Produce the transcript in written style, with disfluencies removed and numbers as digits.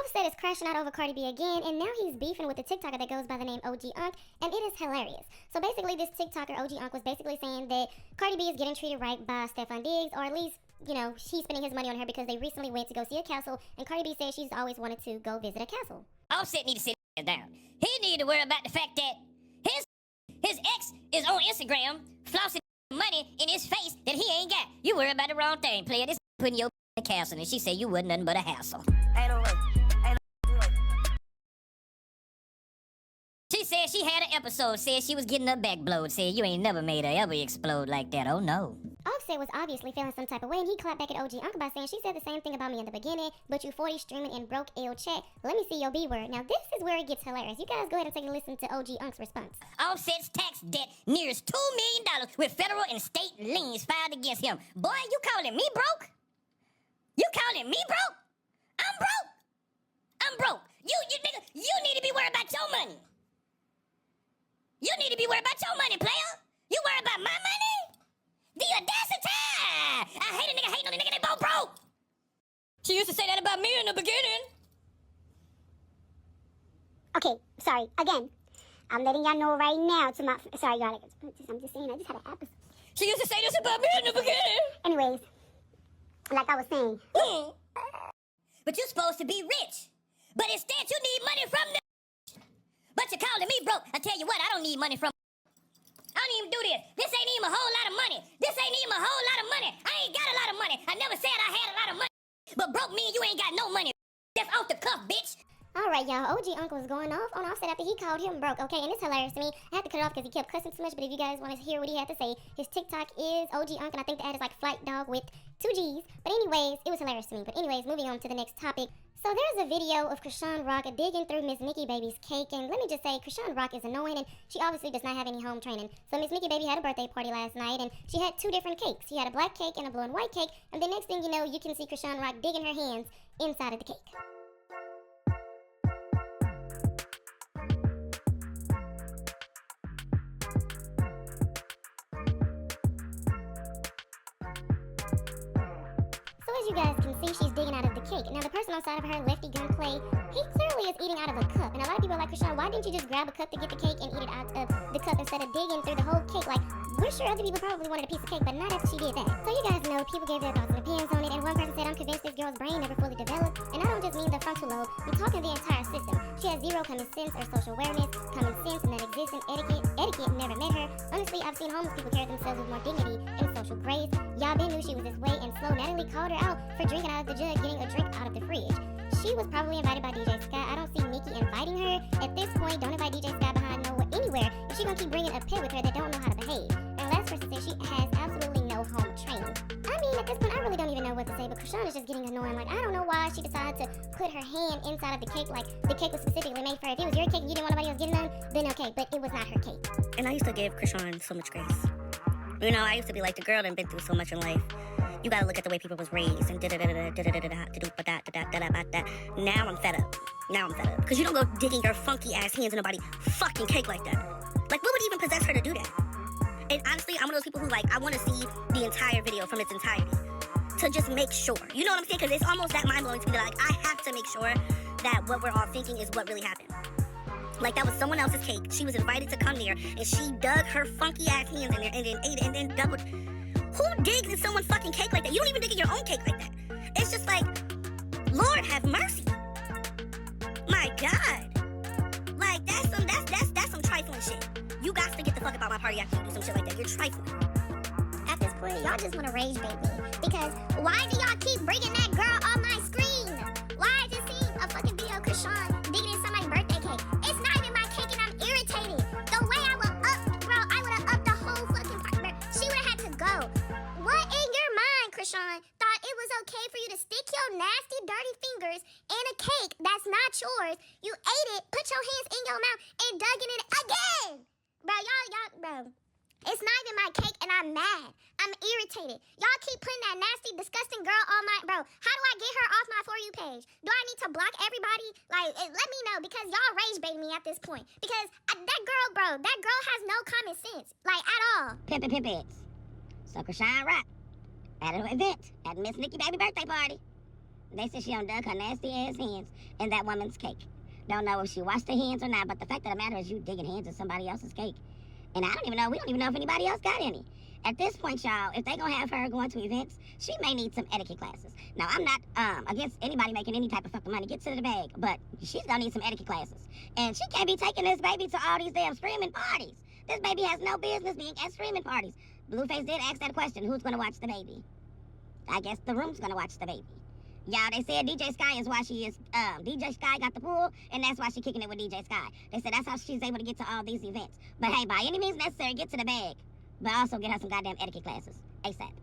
Offset is crashing out over Cardi B again, and now he's beefing with the TikToker that goes by the name OG Unk, and it is hilarious. So basically, this TikToker, OG Unk, was basically saying that Cardi B is getting treated right by Stefan Diggs, or at least, you know, he's spending his money on her because they recently went to go see a castle, and Cardi B says she's always wanted to go visit a castle. Offset need to sit down. He need to worry about the fact that his ex is on Instagram flossing money in his face that he ain't got. You worry about the wrong thing, player. This putting your in the castle, and she said you wasn't nothing but a hassle. Ain't no way. She said she had an episode, said she was getting her back blowed, said you ain't never made her ever explode like that. Oh no. Offset was obviously feeling some type of way, and he clapped back at OG Unk by saying she said the same thing about me in the beginning, but you 40 streaming and broke ill check. Let me see your B word. Now this is where it gets hilarious. You guys go ahead and take a listen to OG Unk's response. Offset's tax debt nears $2 million with federal and state liens filed against him. Boy, you calling me broke? You calling me broke? I'm broke. I'm broke. You nigga, you need to be worried about your money. You need to be worried about your money, player. You worried about my money? The audacity! I hate a nigga hating on a nigga, they both broke. She used to say that about me in the beginning. Okay, sorry. Again, I'm letting y'all know right now to my... Sorry, y'all. I'm just saying, I just had an episode. She used to say this about me in the beginning. Anyways, like I was saying. But you're supposed to be rich. But instead, you need money from the... But you're calling me broke. I tell you what, I don't need money from... I don't even do this. This ain't even a whole lot of money. This ain't even a whole lot of money. I ain't got a lot of money. I never said I had a lot of money. But broke mean you ain't got no money. That's off the cuff, bitch. Alright, y'all. OG Uncle was going off on Offset after he called him broke, okay? And it's hilarious to me. I had to cut it off because he kept cussing too much, but if you guys want to hear what he had to say, his TikTok is OG Uncle, and I think the ad is like Flight Dog with 2 G's. But anyways, it was hilarious to me. But anyways, moving on to the next topic. So there's a video of Chriseanrock digging through Miss Nikki Baby's cake, and let me just say, Chriseanrock is annoying, and she obviously does not have any home training. So Miss Nikki Baby had a birthday party last night, and she had 2 different cakes. She had a black cake and a blue and white cake, and the next thing you know, you can see Chriseanrock digging her hands inside of the cake. As you guys can see, she's digging out of the cake. Now, the person on side of her, Lefty Gunplay, he clearly is eating out of a cup. And a lot of people are like, Chrisean, why didn't you just grab a cup to get the cake and eat it out of the cup instead of digging through the whole cake? Like, we're sure other people probably wanted a piece of cake, but not after she did that. So you guys know, people gave their thoughts and opinions on it, and one person said, I'm convinced this girl's brain never fully developed. And I don't just mean the frontal lobe, I'm talking the entire system. She has zero common sense or social awareness, common sense, non-existent etiquette never met her. Honestly, I've seen homeless people carry themselves with more dignity and social grace. Y'all been knew she was this way, and Slow Natalie called her out for drinking out of the jug, getting a drink out of the fridge. She was probably invited by DJ Scott. I don't see Nikki inviting her. At this point, don't invite DJ Scott behind anywhere if she's gonna keep bringing a pet with her that don't know how to behave. And last person said she has absolutely no home training. I mean, at this point, I really don't even know what to say, but Chrisean is just getting annoying. Like, I don't know why she decided to put her hand inside of the cake, like the cake was specifically made for her. If it was your cake and you didn't want nobody else getting none, then okay, but it was not her cake. And I used to give Chrisean so much grace. You know, I used to be like, the girl that been through so much in life. You gotta look at the way people was raised and now I'm fed up. Because you don't go digging your funky ass hands in nobody's fucking cake like that. Like, what would even possess her to do that? And honestly, I'm one of those people who, like, I want to see the entire video from its entirety to just make sure. You know what I'm saying? Because it's almost that mind-blowing to me that, like, I have to make sure that what we're all thinking is what really happened. Like, that was someone else's cake. She was invited to come there, and she dug her funky ass hands in there and then ate it and then doubled. Who digs in someone's fucking cake like that? You don't even dig in your own cake like that. It's just like, Lord have mercy. My God. Like, that's some trifling shit. You got to get the fuck about my party after you do some shit like that. You're trifling. At this point, y'all just want to rage bait me. Because why do y'all keep bringing that girl on my screen? Why I just seen a fucking video of Chrisean digging in somebody's birthday cake? It's not even my cake and I'm irritated. The way I would I would have upped the whole fucking party. She would have had to go. What in your mind, Chrisean, thought it was okay for you to stick your nasty, dirty fingers in a cake that's not yours? You ate it, put your hands in your mouth, and dug in it again. Bro, bro. It's not even my cake, and I'm mad. I'm irritated. Y'all keep putting that nasty, disgusting girl on my... Bro, how do I get her off my For You page? Do I need to block everybody? Like, let me know, because y'all rage baiting me at this point. Because that girl has no common sense. Like, at all. Pimpits. So Chriseanrock at an event at Miss Nikki Baby birthday party. They said she done dug her nasty ass hands in that woman's cake. Don't know if she washed her hands or not, but the fact of the matter is you digging hands in somebody else's cake. And we don't even know if anybody else got any. At this point, y'all, if they gonna have her going to events, she may need some etiquette classes. Now, I'm not against anybody making any type of fucking money. Get to the bag. But she's gonna need some etiquette classes. And she can't be taking this baby to all these damn streaming parties. This baby has no business being at streaming parties. Blueface did ask that question, who's gonna watch the baby? I guess the room's gonna watch the baby. Y'all, they said DJ Sky is why she is, DJ Sky got the pool, and that's why she's kicking it with DJ Sky. They said that's how she's able to get to all these events. But hey, by any means necessary, get to the bag. But also get her some goddamn etiquette classes. ASAP.